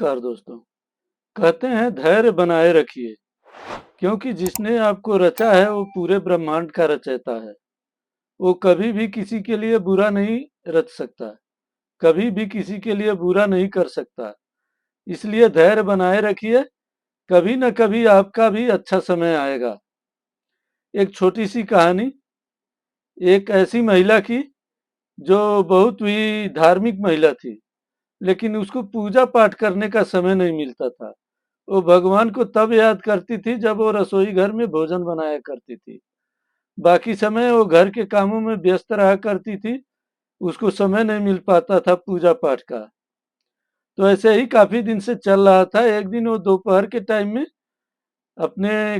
नमस्कार दोस्तों। कहते हैं धैर्य बनाए रखिए, क्योंकि जिसने आपको रचा है वो पूरे ब्रह्मांड का रचयिता है। वो कभी भी किसी के लिए बुरा नहीं रच सकता, कभी भी किसी के लिए बुरा नहीं कर सकता। इसलिए धैर्य बनाए रखिए, कभी न कभी आपका भी अच्छा समय आएगा। एक छोटी सी कहानी। एक ऐसी महिला की जो बहुत ही धार्मिक महिला थी, लेकिन उसको पूजा पाठ करने का समय नहीं मिलता था। वो भगवान को तब याद करती थी जब वो रसोई घर में भोजन बनाया करती थी। बाकी समय वो घर के कामों में व्यस्त रहा करती थी। उसको समय नहीं मिल पाता था पूजा पाठ का। तो ऐसे ही काफी दिन से चल रहा था। एक दिन वो दोपहर के टाइम में अपने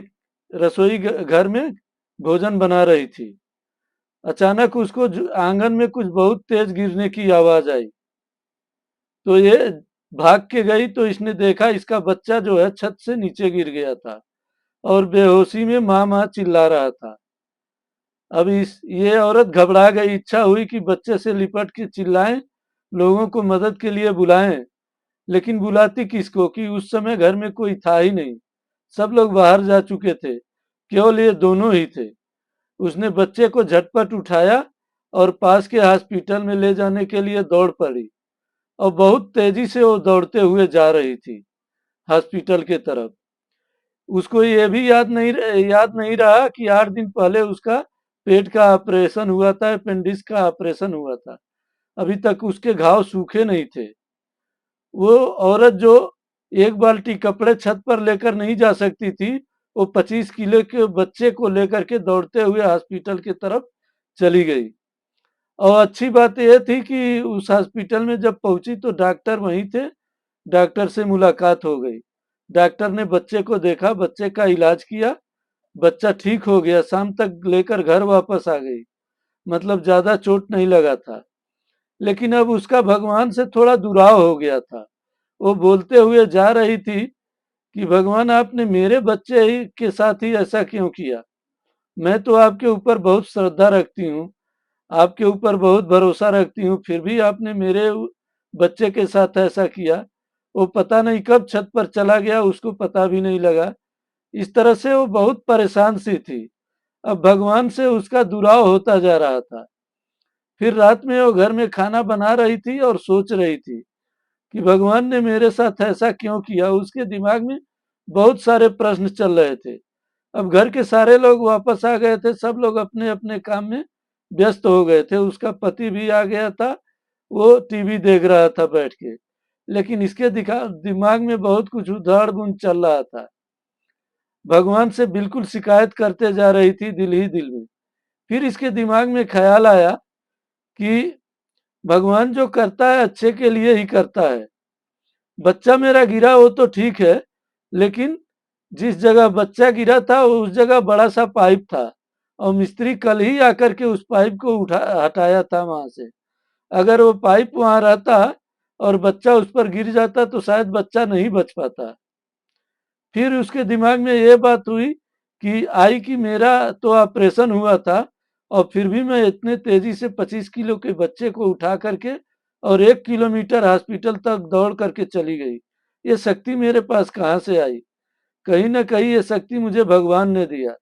रसोई घर में भोजन बना रही थी। अचानक उसको आंगन में कुछ बहुत तेज गिरने की आवाज आई। तो ये भाग के गई तो इसने देखा इसका बच्चा जो है छत से नीचे गिर गया था और बेहोशी में माँ माँ चिल्ला रहा था। अब इस ये औरत घबरा गई। इच्छा हुई कि बच्चे से लिपट के चिल्लाएं, लोगों को मदद के लिए बुलाएं, लेकिन बुलाती किसको कि उस समय घर में कोई था ही नहीं। सब लोग बाहर जा चुके थे, केवल ये दोनों ही थे। उसने बच्चे को झटपट उठाया और पास के हॉस्पिटल में ले जाने के लिए दौड़ पड़ी और बहुत तेजी से वो दौड़ते हुए जा रही थी हॉस्पिटल के तरफ। उसको ये भी याद नहीं रहा कि 8 दिन पहले उसका पेट का ऑपरेशन हुआ था, अपेंडिक्स का ऑपरेशन हुआ था। अभी तक उसके घाव सूखे नहीं थे। वो औरत जो एक बाल्टी कपड़े छत पर लेकर नहीं जा सकती थी, वो 25 किलो के बच्चे को लेकर के दौड़ते हुए हॉस्पिटल की तरफ चली गई। और अच्छी बात यह थी कि उस हॉस्पिटल में जब पहुंची तो डॉक्टर वहीं थे। डॉक्टर से मुलाकात हो गई। डॉक्टर ने बच्चे को देखा, बच्चे का इलाज किया। बच्चा ठीक हो गया। शाम तक लेकर घर वापस आ गई। मतलब ज्यादा चोट नहीं लगा था। लेकिन अब उसका भगवान से थोड़ा दुराव हो गया था। वो बोलते हुए जा रही थी कि भगवान, आपने मेरे बच्चे ही के साथ ही ऐसा क्यों किया? मैं तो आपके ऊपर बहुत श्रद्धा रखती हूँ, आपके ऊपर बहुत भरोसा रखती हूँ, फिर भी आपने मेरे बच्चे के साथ ऐसा किया। वो पता नहीं कब छत पर चला गया, उसको पता भी नहीं लगा। इस तरह से वो बहुत परेशान सी थी। अब भगवान से उसका दुराव होता जा रहा था। फिर रात में वो घर में खाना बना रही थी और सोच रही थी कि भगवान ने मेरे साथ ऐसा क्यों किया। उसके दिमाग में बहुत सारे प्रश्न चल रहे थे। अब घर के सारे लोग वापस आ गए थे। सब लोग अपने अपने काम में व्यस्त हो गए थे। उसका पति भी आ गया था। वो टीवी देख रहा था बैठ के। लेकिन इसके दिमाग में बहुत कुछ उधार बुन चल रहा था। भगवान से बिल्कुल शिकायत करते जा रही थी दिल ही दिल में। फिर इसके दिमाग में ख्याल आया कि भगवान जो करता है अच्छे के लिए ही करता है। बच्चा मेरा गिरा वो तो ठीक है, लेकिन जिस जगह बच्चा गिरा था उस जगह बड़ा सा पाइप था और मिस्त्री कल ही आकर के उस पाइप को हटाया था वहां से। अगर वो पाइप वहां रहता और बच्चा उस पर गिर जाता तो शायद बच्चा नहीं बच पाता। फिर उसके दिमाग में ये बात हुई कि आई कि मेरा तो ऑपरेशन हुआ था और फिर भी मैं इतने तेजी से 25 किलो के बच्चे को उठा करके और 1 किलोमीटर हॉस्पिटल तक दौड़ करके चली गई। ये शक्ति मेरे पास कहाँ से आई? कहीं ना कहीं ये शक्ति मुझे भगवान ने दिया।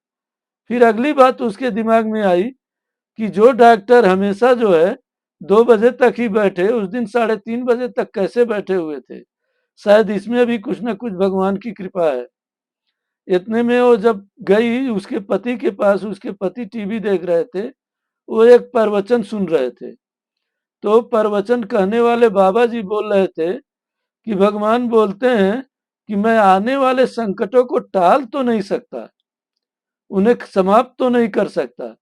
फिर अगली बात उसके दिमाग में आई कि जो डॉक्टर हमेशा जो है 2 बजे तक ही बैठे, उस दिन 3:30 बजे तक कैसे बैठे हुए थे? शायद इसमें भी कुछ न कुछ भगवान की कृपा है। इतने में वो जब गई उसके पति के पास, उसके पति टीवी देख रहे थे। वो एक प्रवचन सुन रहे थे। तो प्रवचन कहने वाले बाबा जी बोल रहे थे कि भगवान बोलते हैं कि मैं आने वाले संकटों को टाल तो नहीं सकता, उन्हें समाप्त तो नहीं कर सकता,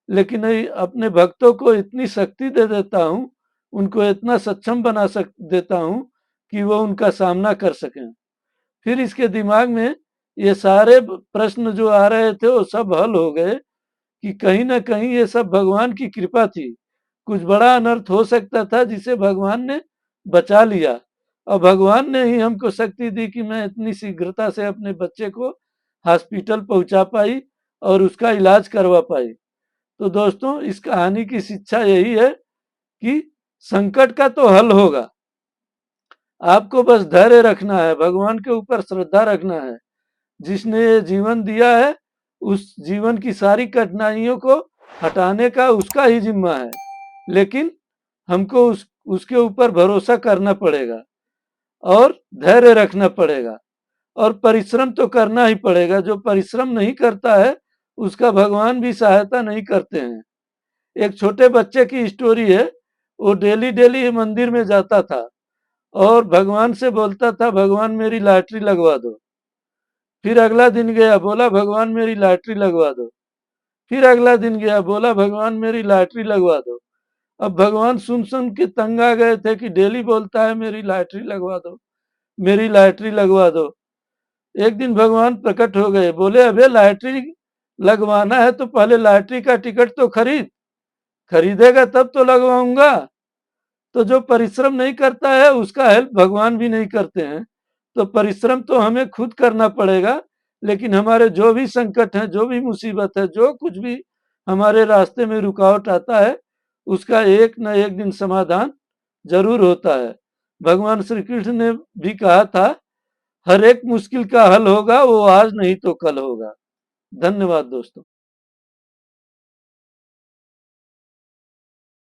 लेकिन अपने भक्तों को इतनी शक्ति दे देता हूँ, उनको इतना सक्षम देता हूँ कि वो उनका सामना कर सकें। फिर इसके दिमाग में ये सारे प्रश्न जो आ रहे थे वो सब हल हो गए कि कहीं ना कहीं ये सब भगवान की कृपा थी। कुछ बड़ा अनर्थ हो सकता था जिसे भगवान ने बचा लिया और भगवान ने ही हमको शक्ति दी कि मैं इतनी शीघ्रता से अपने बच्चे को हॉस्पिटल पहुंचा पाई और उसका इलाज करवा पाई। तो दोस्तों, इस कहानी की शिक्षा यही है कि संकट का तो हल होगा। आपको बस धैर्य रखना है, भगवान के ऊपर श्रद्धा रखना है। जिसने ये जीवन दिया है, उस जीवन की सारी कठिनाइयों को हटाने का उसका ही जिम्मा है, लेकिन हमको उसके ऊपर भरोसा करना पड़ेगा और धैर्य रखना पड़ेगा और परिश्रम तो करना ही पड़ेगा। जो परिश्रम नहीं करता है उसका भगवान भी सहायता नहीं करते हैं। एक छोटे बच्चे की स्टोरी है। वो डेली डेली मंदिर में जाता था और भगवान से बोलता था, भगवान मेरी लॉटरी लगवा दो। फिर अगला दिन गया, बोला भगवान मेरी लॉटरी लगवा दो। फिर अगला दिन गया, बोला भगवान मेरी लॉटरी लगवा दो। अब भगवान सुन सुन के तंग आ गए थे कि डेली बोलता है मेरी लॉटरी लगवा दो, मेरी लॉटरी लगवा दो। एक दिन भगवान प्रकट हो गए, बोले अबे लॉटरी लगवाना है तो पहले लॉटरी का टिकट तो खरीदेगा तब तो लगवाऊंगा। तो जो परिश्रम नहीं करता है उसका हेल्प भगवान भी नहीं करते हैं। तो परिश्रम तो हमें खुद करना पड़ेगा, लेकिन हमारे जो भी संकट है, जो भी मुसीबत है, जो कुछ भी हमारे रास्ते में रुकावट आता है, उसका एक न एक दिन समाधान जरूर होता है। भगवान श्री कृष्ण ने भी कहा था, हर एक मुश्किल का हल होगा, वो आज नहीं तो कल होगा। धन्यवाद दोस्तों।